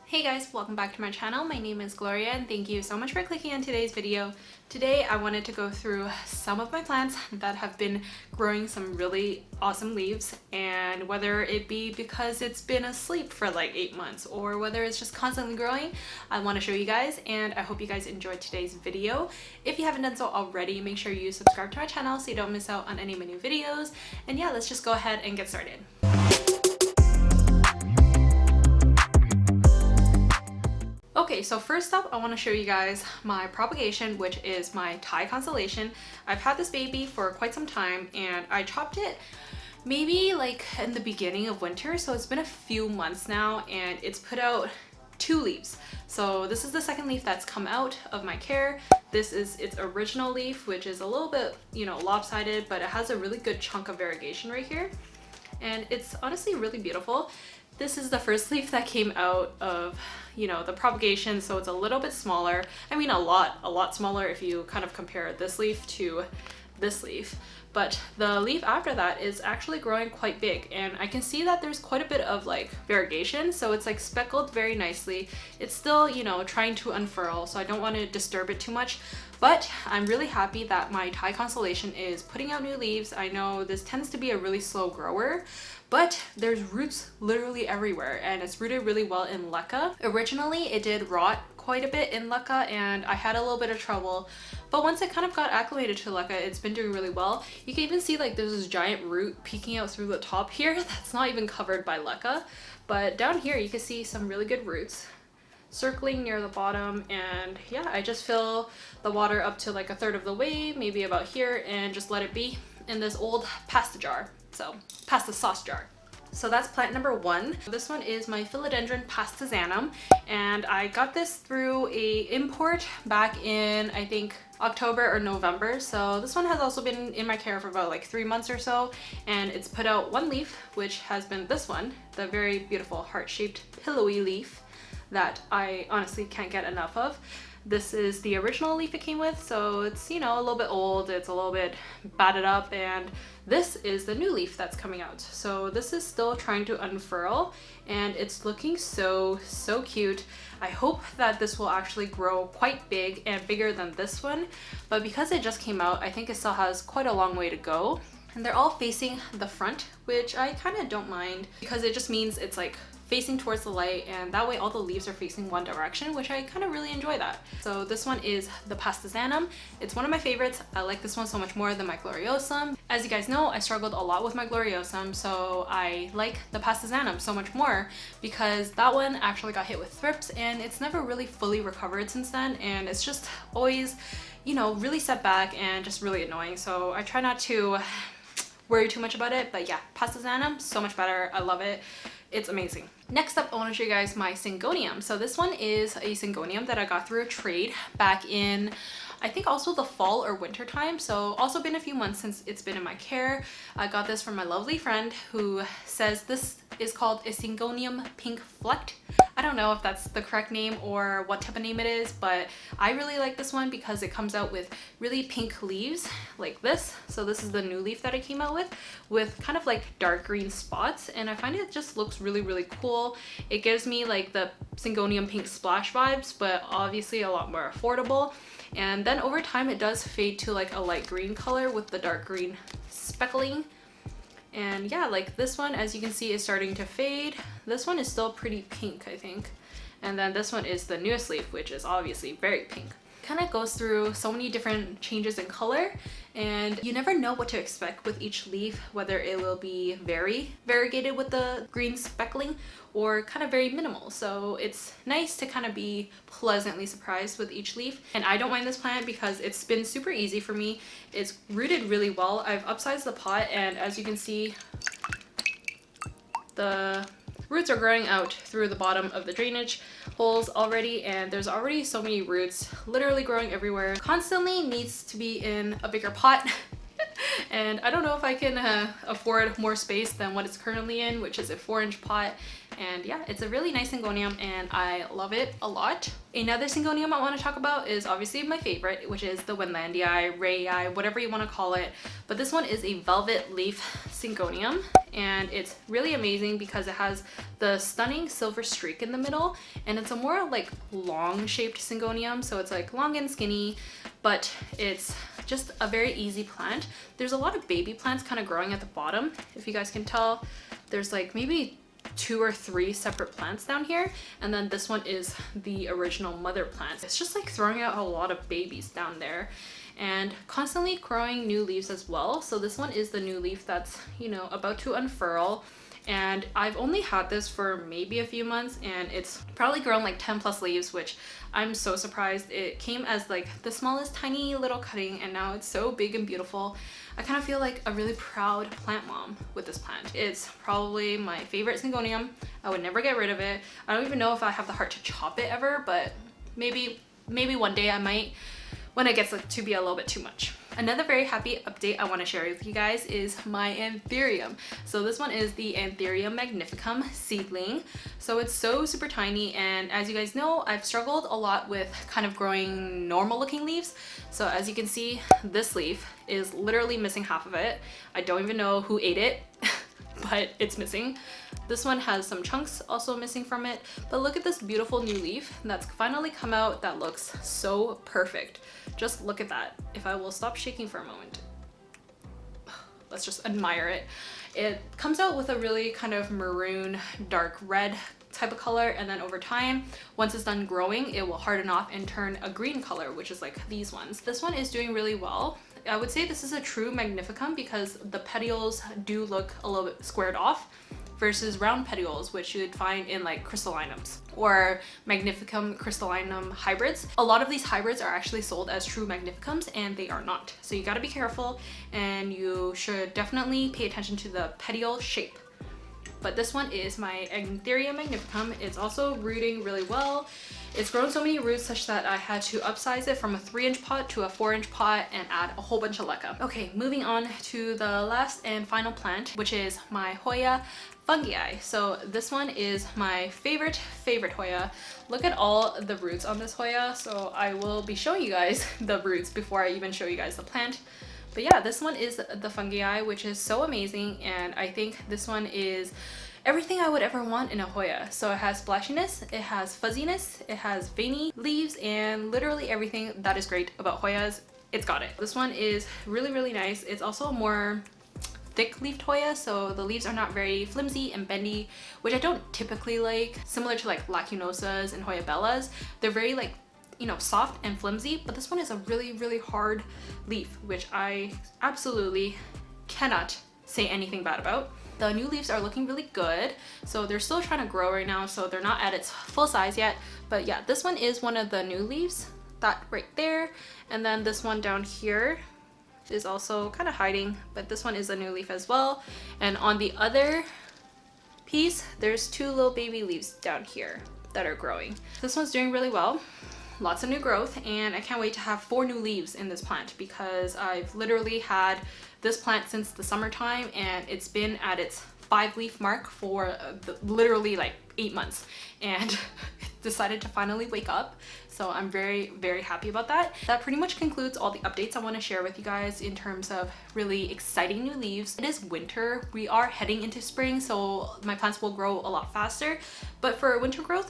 Hey guys, welcome back to my channel. My name is Gloria and thank you so much for clicking on today's video. Today I wanted to go through some of my plants that have been growing some really awesome leaves, and whether it be because it's been asleep for like 8 months or whether it's just constantly growing, I want to show you guys, and I hope you guys enjoyed today's video. If you haven't done so already, make sure you subscribe to my channel so you don't miss out on any of my new videos. And yeah, let's just go ahead and get started. Okay, so first up, I want to show you guys my propagation, which is my Thai constellation. I've had this baby for quite some time and I chopped it maybe like in the beginning of winter, so it's been a few months now and it's put out 2 leaves. So this is the second leaf that's come out of my care. This is its original leaf, which is a little bit, lopsided, but it has a really good chunk of variegation right here. And it's honestly really beautiful. This is the first leaf that came out of, the propagation, so it's a little bit smaller. I mean, a lot smaller if you kind of compare this leaf to this leaf. But the leaf after that is actually growing quite big, and I can see that there's quite a bit of like variegation, so it's like speckled very nicely. It's still, trying to unfurl, so I don't want to disturb it too much. But I'm really happy that my Thai constellation is putting out new leaves. I know this tends to be a really slow grower, but there's roots literally everywhere, and it's rooted really well in leca. Originally, it did rot quite a bit in leca, and I had a little bit of trouble. But once it kind of got acclimated to leca, it's been doing really well. You can even see like there's this giant root peeking out through the top here that's not even covered by leca. But down here, you can see some really good roots circling near the bottom, and yeah, I just fill the water up to like 1/3 of the way, maybe about here, and just let it be in this old pasta jar. So pasta sauce jar. So that's plant number 1. This one is my Philodendron pastazanum, and I got this through a import back in, I think, October or November. So this one has also been in my care for about like 3 months or so, and it's put out 1 leaf, which has been this one, the very beautiful heart-shaped pillowy leaf that I honestly can't get enough of. This is the original leaf it came with, so it's, a little bit old, it's a little bit batted up, and this is the new leaf that's coming out. So this is still trying to unfurl, and it's looking so cute. I hope that this will actually grow quite big and bigger than this one, but because it just came out, I think it still has quite a long way to go. And they're all facing the front, which I kind of don't mind because it just means it's like facing towards the light, and that way all the leaves are facing one direction, which I kind of really enjoy that. So this one is the Pastazanum. It's one of my favorites. I like this one so much more than my Gloriosum. As you guys know, I struggled a lot with my Gloriosum, so I like the Pastazanum so much more because that one actually got hit with thrips and it's never really fully recovered since then, and it's just always, really set back and just really annoying. So I try not to worry too much about it, but yeah, Pastazanum, so much better. I love it. It's amazing. Next up, I want to show you guys my Syngonium. So this one is a Syngonium that I got through a trade back in, I think, also the fall or winter time. So also been a few months since it's been in my care. I got this from my lovely friend who says this is called a Syngonium pink flecked. I don't know if that's the correct name or what type of name it is, but I really like this one because it comes out with really pink leaves like this. So this is the new leaf that I came out with kind of like dark green spots, and I find it just looks really cool. It gives me like the Syngonium pink splash vibes, but obviously a lot more affordable. And then over time it does fade to like a light green color with the dark green speckling. And yeah, like this one, as you can see, is starting to fade. This one is still pretty pink, I think. And then this one is the newest leaf, which is obviously very pink. Kind of goes through so many different changes in color, and you never know what to expect with each leaf, whether it will be very variegated with the green speckling or kind of very minimal. So it's nice to kind of be pleasantly surprised with each leaf. And I don't mind this plant because it's been super easy for me. It's rooted really well. I've upsized the pot, and as you can see, the roots are growing out through the bottom of the drainage holes already, and there's already so many roots literally growing everywhere. Constantly needs to be in a bigger pot. And I don't know if I can afford more space than what it's currently in, which is a 4-inch pot. And yeah, it's a really nice Syngonium and I love it a lot. Another Syngonium I want to talk about is obviously my favorite, which is the Wendellandii, Rayi, whatever you want to call it. But this one is a velvet leaf Syngonium, and it's really amazing because it has the stunning silver streak in the middle, and it's a more like long shaped syngonium, so it's like long and skinny, but it's just a very easy plant. There's a lot of baby plants kind of growing at the bottom. If you guys can tell, there's like maybe 2 or 3 separate plants down here, and then this one is the original mother plant. It's just like throwing out a lot of babies down there and constantly growing new leaves as well. So this one is the new leaf that's, you know, about to unfurl, and I've only had this for maybe a few months and it's probably grown like 10 plus leaves, which I'm so surprised. It came as like the smallest tiny little cutting and now it's so big and beautiful. I kind of feel like a really proud plant mom with this plant. It's probably my favorite syngonium. I would never get rid of it. I don't even know if I have the heart to chop it ever, but maybe one day I might, when it gets to be a little bit too much. Another very happy update I want to share with you guys is my anthurium. So this one is the Anthurium magnificum seedling. So it's so super tiny, and as you guys know, I've struggled a lot with kind of growing normal looking leaves. So as you can see, this leaf is literally missing half of it. I don't even know who ate it. But it's missing. This one has some chunks also missing from it, but look at this beautiful new leaf that's finally come out that looks so perfect. Just look at that. If I will stop shaking for a moment, let's just admire it. It comes out with a really kind of maroon dark red type of color, and then over time, once it's done growing, it will harden off and turn a green color, which is like these ones. This one is doing really well. I would say this is a true magnificum because the petioles do look a little bit squared off versus round petioles, which you'd find in like crystallinums or magnificum crystallinum hybrids. A lot of these hybrids are actually sold as true magnificums and they are not. So you gotta be careful, and you should definitely pay attention to the petiole shape. But this one is my Anthurium magnificum. It's also rooting really well. It's grown so many roots such that I had to upsize it from a 3-inch pot to a 4-inch pot and add a whole bunch of leca. Okay, moving on to the last and final plant, which is my HOYA FUNGII. So this one is my favorite HOYA. Look at all the roots on this HOYA. So I will be showing you guys the roots before I even show you guys the plant. But yeah, this one is the FUNGII, which is so amazing, and I think this one is everything I would ever want in a HOYA. So it has splashiness, it has fuzziness, it has veiny leaves, and literally everything that is great about HOYAs, it's got it. This one is really, really nice. It's also a more thick-leafed HOYA, so the leaves are not very flimsy and bendy, which I don't typically like. Similar to like lacunosas and Hoya bellas, they're very like, you know, soft and flimsy, but this one is a really, really hard leaf, which I absolutely cannot say anything bad about. The new leaves are looking really good, so they're still trying to grow right now, so they're not at its full size yet. But yeah, this one is one of the new leaves, that right there, and then this one down here is also kind of hiding, but this one is a new leaf as well. And on the other piece, there's 2 little baby leaves down here that are growing. This one's doing really well. Lots of new growth, and I can't wait to have 4 new leaves in this plant because I've literally had this plant since the summertime and it's been at its 5-leaf mark for literally like 8 months, and decided to finally wake up. So I'm very, very happy about that. That pretty much concludes all the updates I want to share with you guys in terms of really exciting new leaves. It is winter. We are heading into spring, so my plants will grow a lot faster. But for winter growth,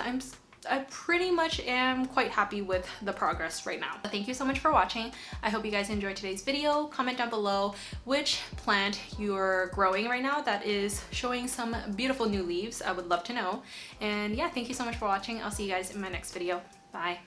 I pretty much am quite happy with the progress right now. Thank you so much for watching. I hope you guys enjoyed today's video. Comment down below which plant you're growing right now that is showing some beautiful new leaves. I would love to know. And yeah, thank you so much for watching. I'll see you guys in my next video. Bye.